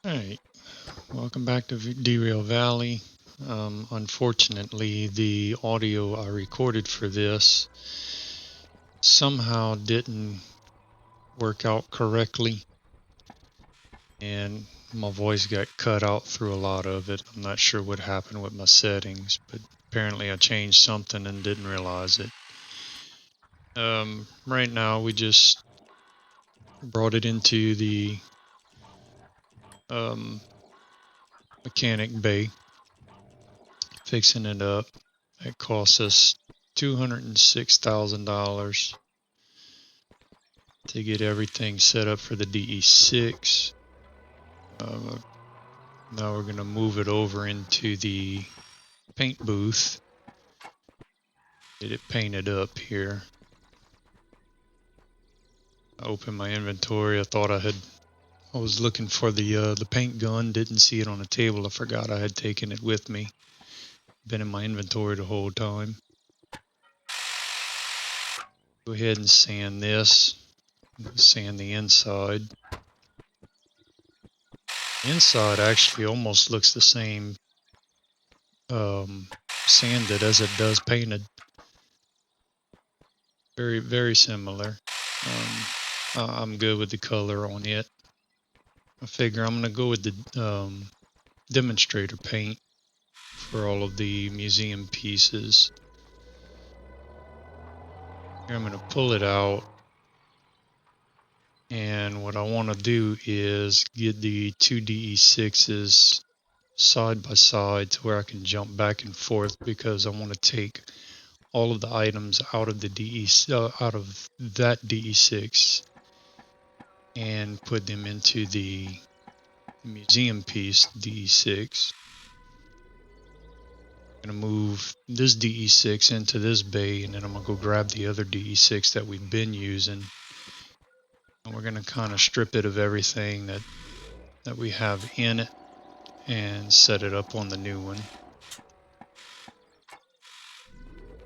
Alright, welcome back to Derail Valley. Unfortunately, the audio I recorded for this somehow didn't work out correctly, and my voice got cut out through a lot of it. I'm not sure what happened with my settings, but apparently I changed something and didn't realize it. Right now we just brought it into the mechanic bay, fixing it up. It cost us $206,000 to get everything set up for the DE6. Now we're going to move it over into the paint booth, get it painted up here. I opened my inventory. I thought I was looking for the paint gun, didn't see it on the table. I forgot I had taken it with me. Been in my inventory the whole time. Go ahead and sand this. Sand the inside. The inside actually almost looks the same sanded as it does painted. Very, very similar. I'm good with the color on it. I figure I'm going to go with the demonstrator paint for all of the museum pieces. Here I'm going to pull it out, and what I want to do is get the two DE6s side by side to where I can jump back and forth, because I want to take all of the items out of the out of that DE6 and put them into the museum piece DE6. I'm going to move this DE6 into this bay, and then I'm going to go grab the other DE6 that we've been using, and we're going to kind of strip it of everything that we have in it and set it up on the new one.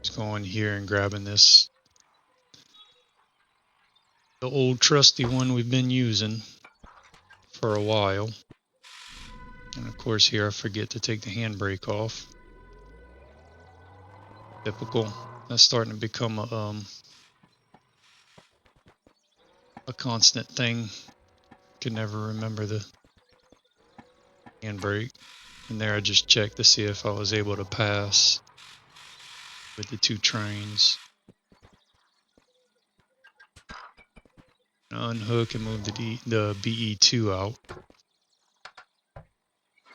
Just going here and grabbing this, the old trusty one we've been using for a while. And of course here I forget to take the handbrake off. Typical. That's starting to become a constant thing. Can never remember the handbrake. And there I just checked to see if I was able to pass with the two trains. Unhook and move the BE2 out.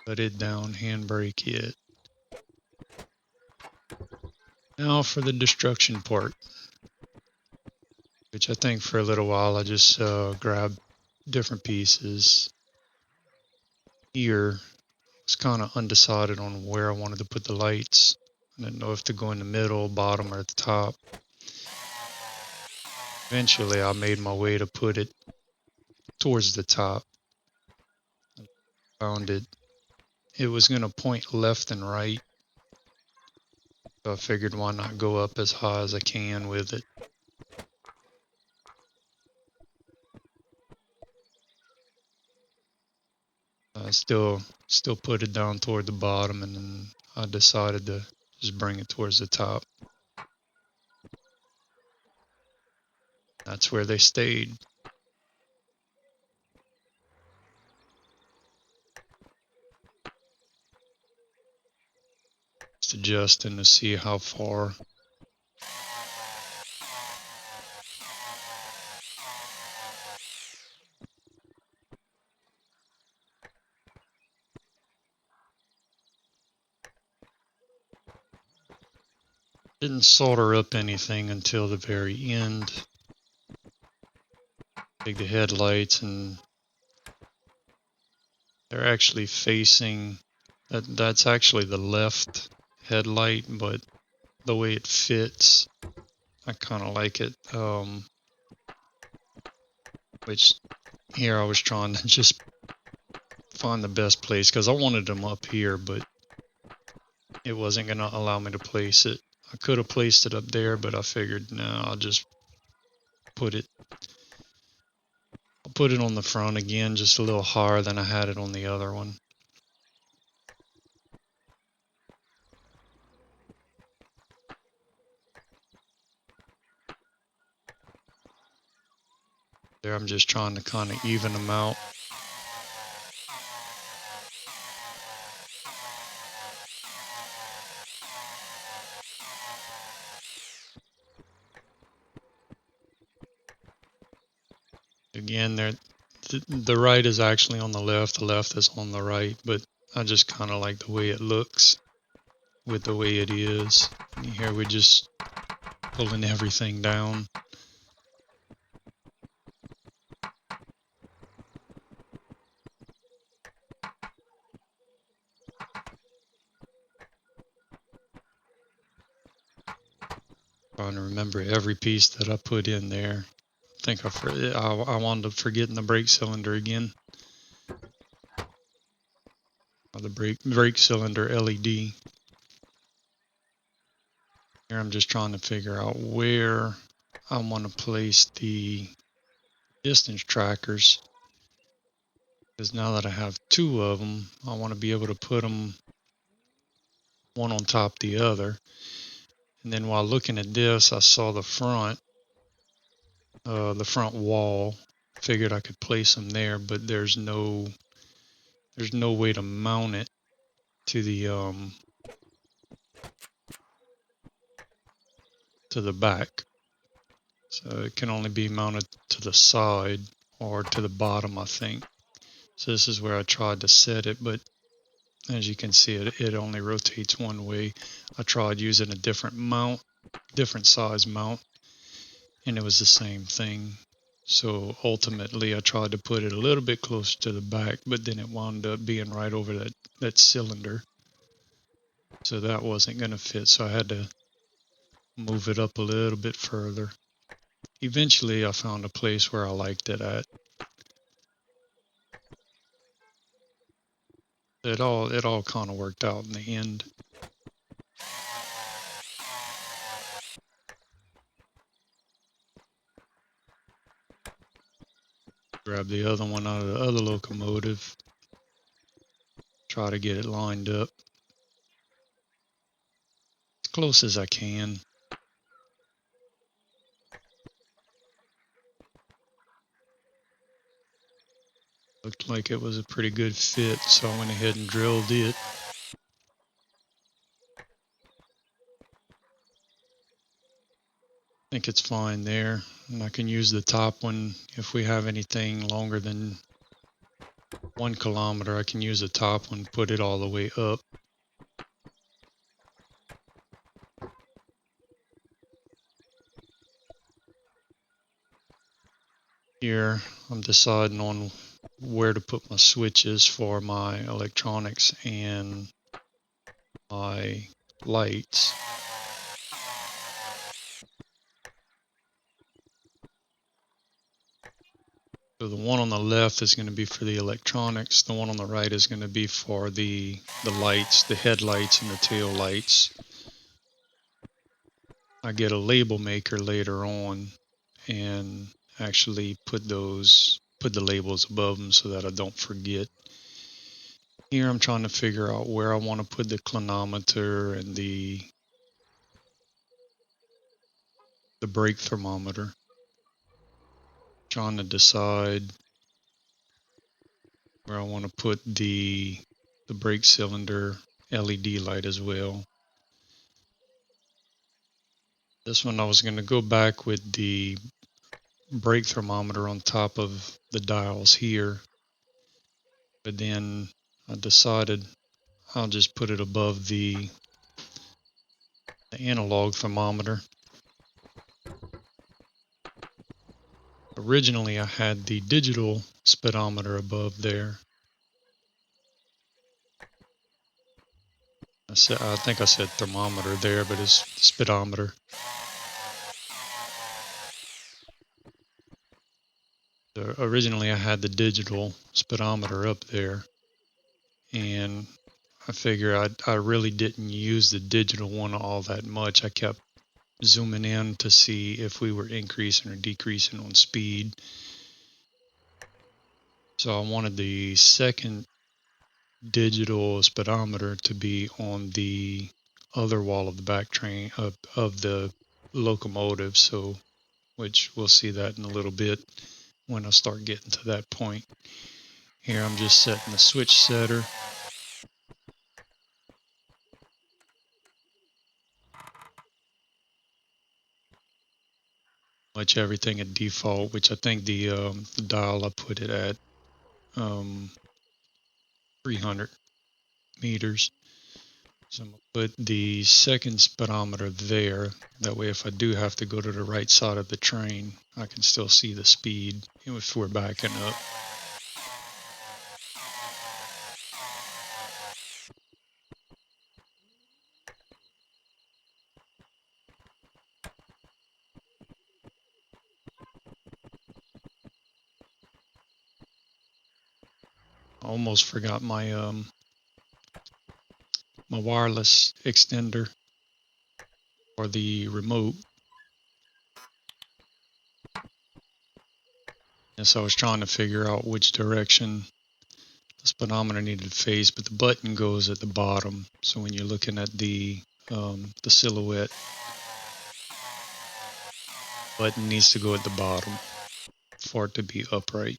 Put it down, handbrake it. Now for the destruction part, which I think for a little while I just grabbed different pieces. Here, I was kind of undecided on where I wanted to put the lights. I didn't know if to go in the middle, bottom, or at the top. Eventually I made my way to put it towards the top. Found it was going to point left and right. So I figured why not go up as high as I can with it. I still put it down toward the bottom, and then I decided to just bring it towards the top. That's where they stayed. Just adjusting to see how far. Didn't solder up anything until the very end. Take the headlights, and they're actually facing, that's actually the left headlight, but the way it fits, I kind of like it. Which here I was trying to just find the best place, because I wanted them up here, but it wasn't going to allow me to place it. I could have placed it up there, but I figured, no, I'll put it on the front again, just a little higher than I had it on the other one. There, I'm just trying to kind of even them out. Again, the right is actually on the left is on the right, but I just kind of like the way it looks with the way it is. And here we're just pulling everything down. Trying to remember every piece that I put in there. I think I wound up forgetting the brake cylinder again. Or the brake cylinder LED. Here I'm just trying to figure out where I want to place the distance trackers. Because now that I have two of them, I want to be able to put them one on top of the other. And then while looking at this, I saw the front wall. Figured I could place them there, but there's no way to mount it to the back. So it can only be mounted to the side or to the bottom, I think. So this is where I tried to set it, but as you can see, it only rotates one way. I tried using a different size mount, and it was the same thing. So ultimately, I tried to put it a little bit closer to the back, but then it wound up being right over that cylinder. So that wasn't going to fit, so I had to move it up a little bit further. Eventually, I found a place where I liked it at. It all kind of worked out in the end. Grab the other one out of the other locomotive. Try to get it lined up as close as I can. Looked like it was a pretty good fit, so I went ahead and drilled it. I think it's fine there, and I can use the top one if we have anything longer than 1 kilometer. I can use the top one, put it all the way up. Here I'm deciding on where to put my switches for my electronics and my lights. So the one on the left is going to be for the electronics. The one on the right is going to be for the lights, the headlights and the tail lights. I get a label maker later on and actually put the labels above them so that I don't forget. Here I'm trying to figure out where I want to put the clinometer and the brake thermometer. Trying to decide where I want to put the brake cylinder LED light as well. This one I was going to go back with the brake thermometer on top of the dials here, but then I decided I'll just put it above the analog thermometer. Originally I had the digital speedometer above there. I think I said thermometer there, but it's speedometer. Originally I had the digital speedometer up there, and I figure I really didn't use the digital one all that much. I kept zooming in to see if we were increasing or decreasing on speed. So I wanted the second digital speedometer to be on the other wall of the back train of the locomotive, so which we'll see that in a little bit when I start getting to that point. Here I'm just setting the switch setter. Much everything at default, which I think the dial I put it at 300 meters. So I'm going to put the second speedometer there. That way if I do have to go to the right side of the train, I can still see the speed if we're backing up. I almost forgot my my wireless extender for the remote. And so I was trying to figure out which direction the speedometer needed to face, but the button goes at the bottom. So when you're looking at the silhouette, button needs to go at the bottom for it to be upright.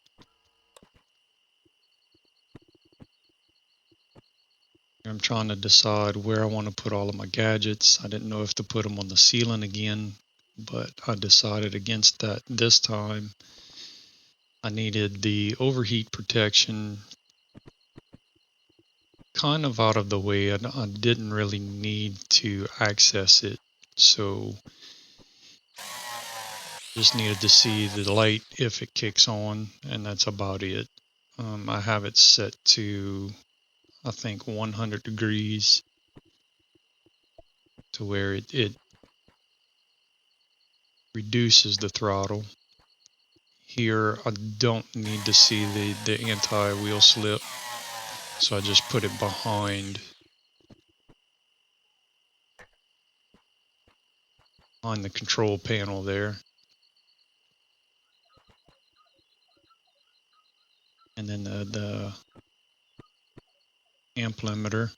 I'm trying to decide where I want to put all of my gadgets. I didn't know if to put them on the ceiling again, but I decided against that this time. I needed the overheat protection kind of out of the way. I didn't really need to access it, so just needed to see the light if it kicks on, and that's about it. I have it set to, I think, 100 degrees to where it reduces the throttle. Here I don't need to see the anti-wheel slip, so I just put it behind on the control panel there. And then the amp limiter,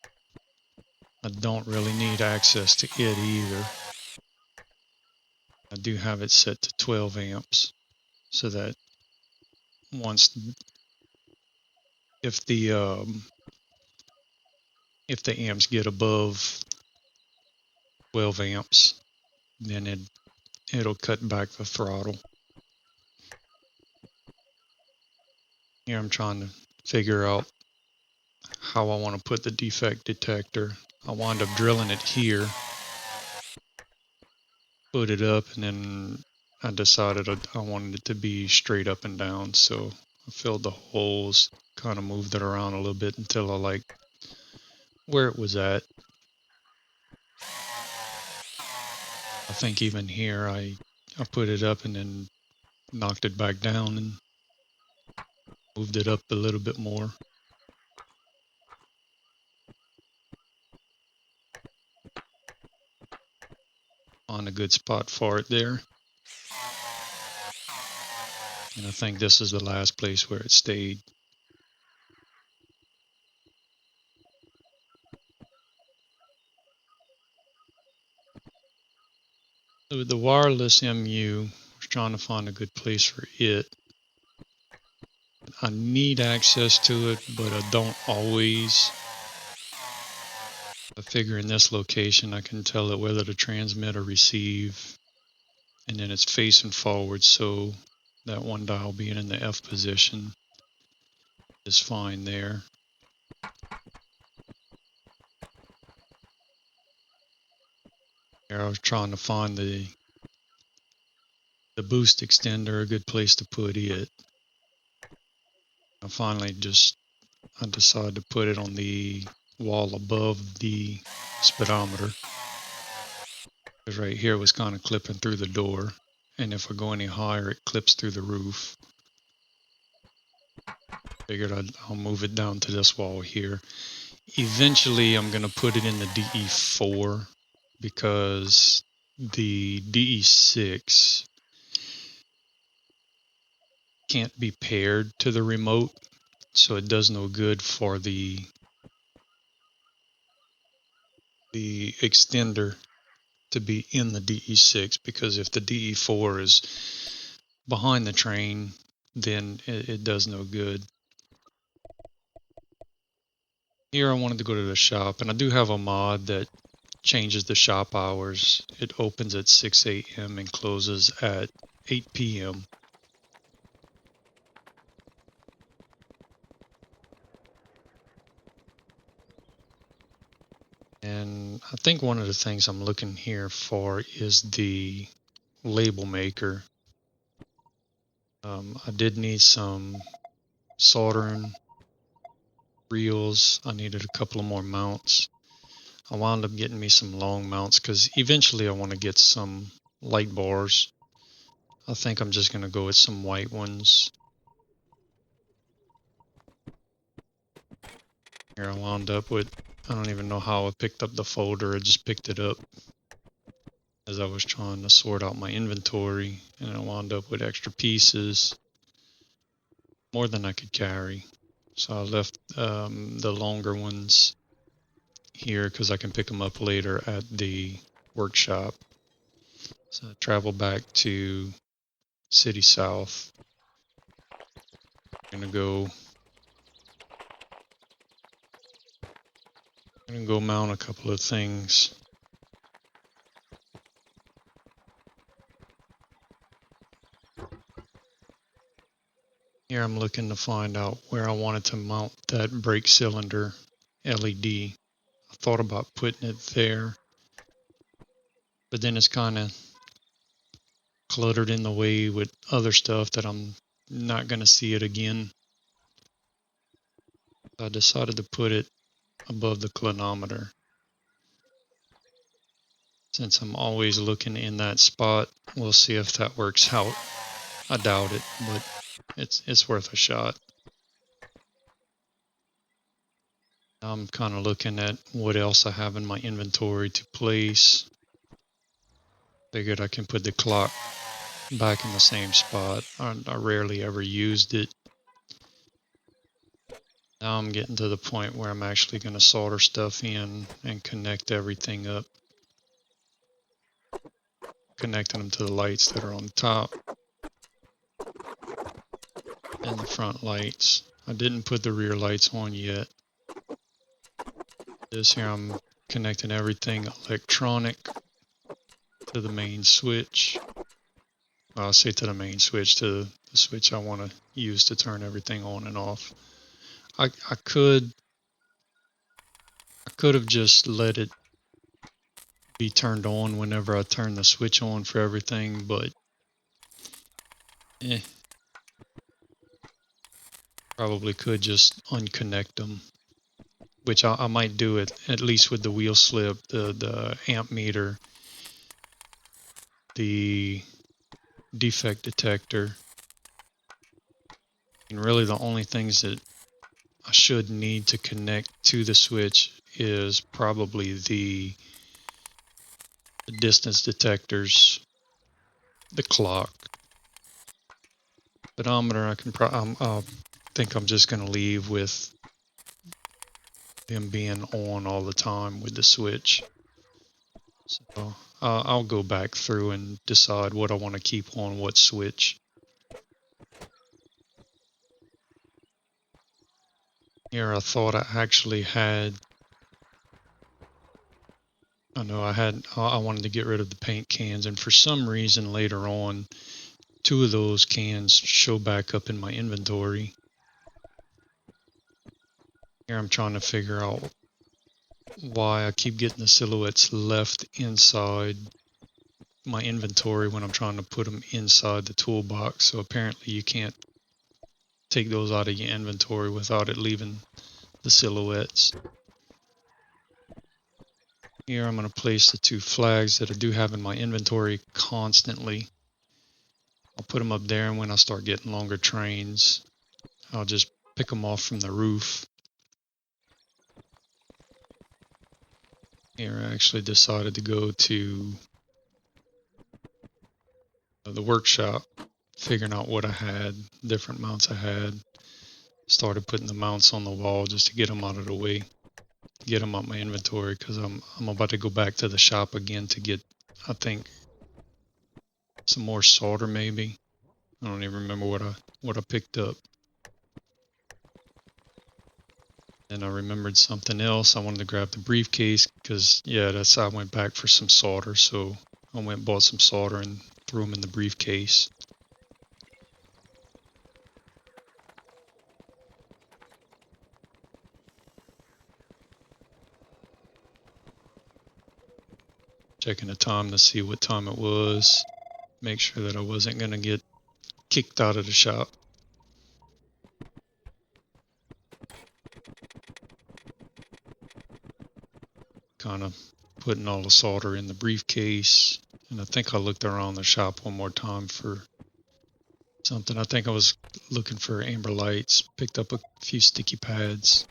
I don't really need access to it either. I do have it set to 12 amps, so that once if the amps get above 12 amps, then it'll cut back the throttle. Here I'm trying to figure out how I want to put the defect detector. I wound up drilling it here, put it up, and then I decided I wanted it to be straight up and down, so I filled the holes, kind of moved it around a little bit until I liked where it was at. I think even here I put it up and then knocked it back down and moved it up a little bit more. On a good spot for it there. And I think this is the last place where it stayed. So the wireless MU, I was trying to find a good place for it. I need access to it, but I don't always. I figure in this location I can tell it whether to transmit or receive, and then it's facing forward, so that one dial being in the F position is fine there. Here I was trying to find the boost extender, a good place to put it. I finally I decided to put it on the wall above the speedometer, because right here was kind of clipping through the door, and if I go any higher it clips through the roof. Figured I'll move it down to this wall here. Eventually I'm going to put it in the DE4, because the DE6 can't be paired to the remote, so it does no good for the extender to be in the DE6, because if the DE4 is behind the train, then it does no good. Here I wanted to go to the shop, and I do have a mod that changes the shop hours. It opens at 6 a.m. and closes at 8 p.m. And I think one of the things I'm looking here for is the label maker. I did need some soldering reels. I needed a couple of more mounts. I wound up getting me some long mounts because eventually I want to get some light bars. I think I'm just going to go with some white ones. Here I wound up with, I don't even know how I picked up the folder. I just picked it up as I was trying to sort out my inventory, and I wound up with extra pieces, more than I could carry. So I left the longer ones here because I can pick them up later at the workshop. So I traveled back to City South. I'm gonna go mount a couple of things. Here I'm looking to find out where I wanted to mount that brake cylinder LED. I thought about putting it there, but then it's kind of cluttered in the way with other stuff that I'm not going to see it again. So I decided to put it above the clinometer. Since I'm always looking in that spot, we'll see if that works out. I doubt it, but it's worth a shot. I'm kind of looking at what else I have in my inventory to place. Figured I can put the clock back in the same spot. I rarely ever used it. Now I'm getting to the point where I'm actually going to solder stuff in and connect everything up. Connecting them to the lights that are on the top and the front lights. I didn't put the rear lights on yet. This here I'm connecting everything electronic to the main switch. Well, I'll say to the main switch, to the switch I want to use to turn everything on and off. I could have just let it be turned on whenever I turn the switch on for everything, but probably could just unconnect them, which I might do it at least with the wheel slip, the amp meter, the defect detector, and really the only things that I should need to connect to the switch is probably the distance detectors, the clock, pedometer. I think I'm just going to leave with them being on all the time with the switch. So I'll go back through and decide what I want to keep on what switch. Here I thought I actually had, I wanted to get rid of the paint cans, and for some reason later on, 2 of those cans show back up in my inventory. Here I'm trying to figure out why I keep getting the silhouettes left inside my inventory when I'm trying to put them inside the toolbox. So apparently you can't take those out of your inventory without it leaving the silhouettes. Here I'm going to place the 2 flags that I do have in my inventory constantly. I'll put them up there, and when I start getting longer trains, I'll just pick them off from the roof. Here I actually decided to go to the workshop, figuring out what I had, different mounts I had. started putting the mounts on the wall just to get them out of the way, get them out my inventory, because I'm about to go back to the shop again to get, I think, some more solder maybe. I don't even remember what I picked up. And I remembered something else. I wanted to grab the briefcase because, yeah, I went back for some solder. So I went and bought some solder and threw them in the briefcase. Checking the time to see what time it was. Make sure that I wasn't going to get kicked out of the shop. Kind of putting all the solder in the briefcase. And I think I looked around the shop one more time for something. I think I was looking for amber lights. Picked up a few sticky pads.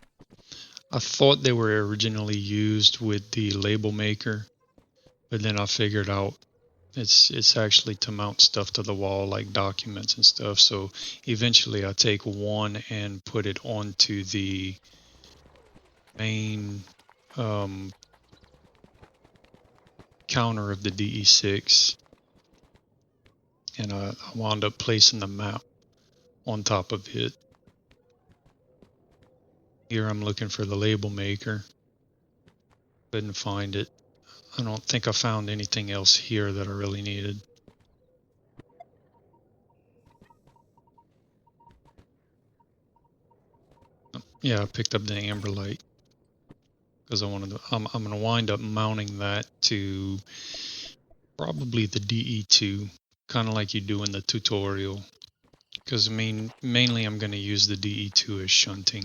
I thought they were originally used with the label maker, but then I figured out it's actually to mount stuff to the wall, like documents and stuff. So eventually I take one and put it onto the main counter of the DE6, and I wound up placing the map on top of it. Here I'm looking for the label maker. Couldn't find it. I don't think I found anything else here that I really needed. Yeah, I picked up the amber light because I wanted to. I'm going to wind up mounting that to probably the DE2, kind of like you do in the tutorial. Because mainly I'm going to use the DE2 as shunting.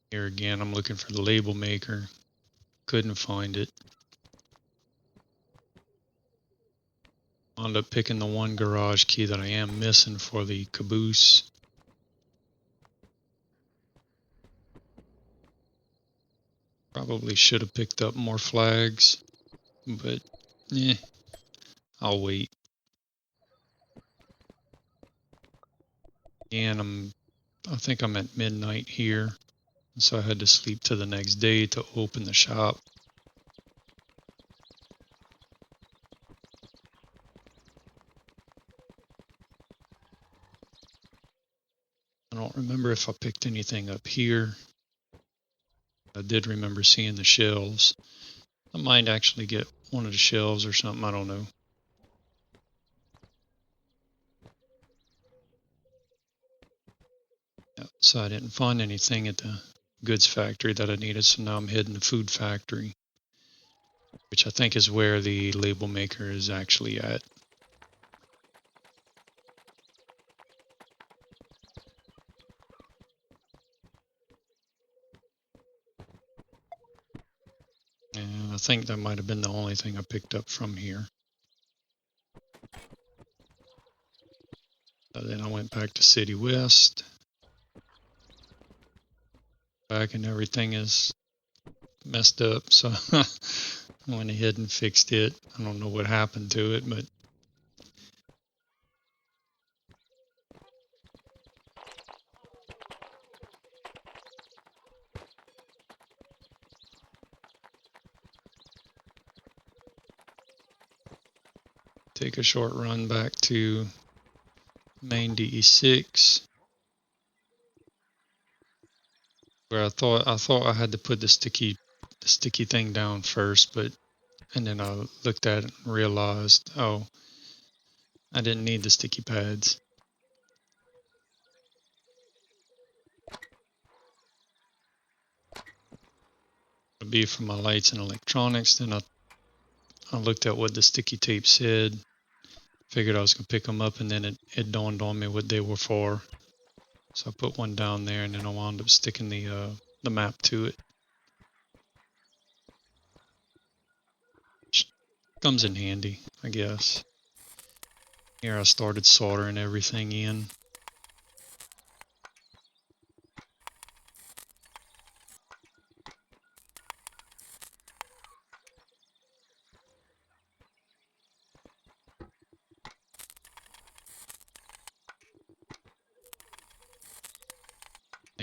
Here again, I'm looking for the label maker. Couldn't find it. Wound up picking the one garage key that I am missing for the caboose. Probably should have picked up more flags, but I'll wait. And I think I'm at midnight here, so I had to sleep to the next day to open the shop. I don't remember if I picked anything up here. I did remember seeing the shelves. I might actually get one of the shelves or something, I don't know. So I didn't find anything at the goods factory that I needed, so now I'm heading to food factory, which I think is where the label maker is actually at. And I think that might have been the only thing I picked up from here. Then I went back to City West. Back and everything is messed up, so I went ahead and fixed it. I don't know what happened to it, but take a short run back to main DE6, where I thought I had to put the sticky thing down first, and then I looked at it and realized, oh, I didn't need the sticky pads. It'll be for my lights and electronics. Then I looked at what the sticky tape said, figured I was going to pick them up, and then it dawned on me what they were for. So I put one down there, and then I wound up sticking the map to it. Which comes in handy, I guess. Here I started soldering everything in.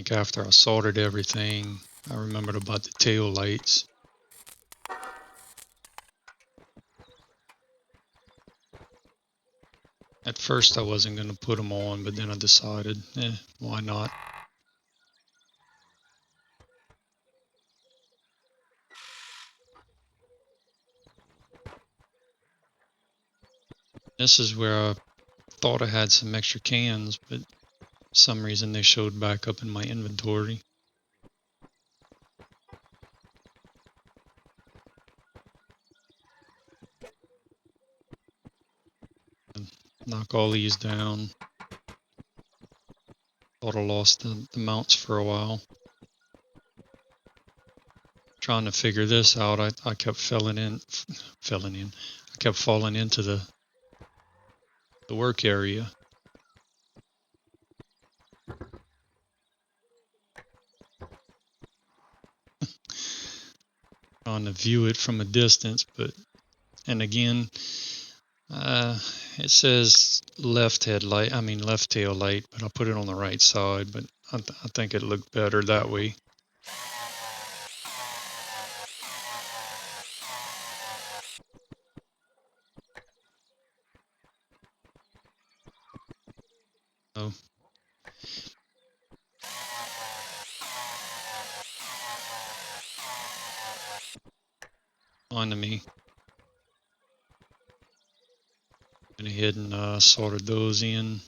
think after I soldered everything, I remembered about the tail lights. At first I wasn't going to put them on, but then I decided, why not? This is where I thought I had some extra cans, but for some reason they showed back up in my inventory. Knock all these down. Thought I lost the mounts for a while. Trying to figure this out, I kept falling into the work area. Trying to view it from a distance, and again, it says left tail light, but I put it on the right side, but I think it looked better that way. So, on to me. Went ahead and soldered those in.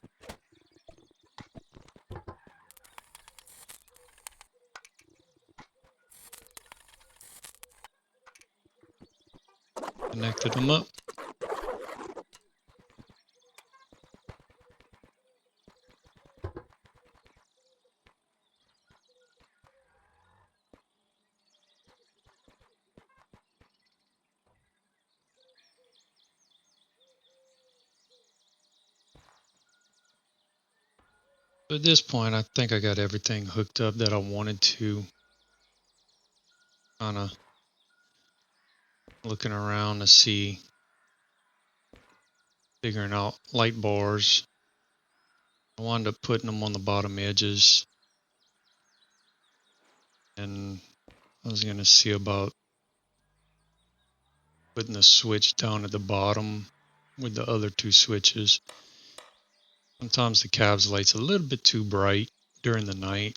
Connected them up. At this point, I think I got everything hooked up that I wanted to. Kind of looking around to see, figuring out light bars. I wound up putting them on the bottom edges, and I was going to see about putting the switch down at the bottom with the other two switches. Sometimes the cab's light's a little bit too bright during the night.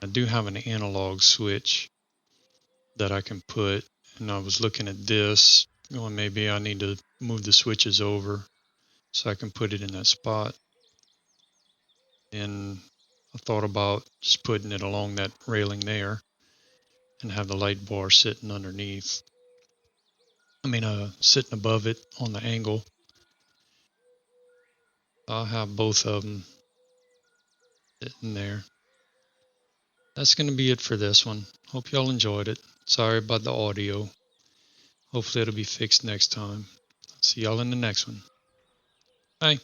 I do have an analog switch that I can put, and I was looking at this, going maybe I need to move the switches over so I can put it in that spot. And I thought about just putting it along that railing there and have the light bar sitting underneath. Sitting above it on the angle. I'll have both of them sitting there. That's going to be it for this one. Hope y'all enjoyed it. Sorry about the audio. Hopefully it'll be fixed next time. See y'all in the next one. Bye.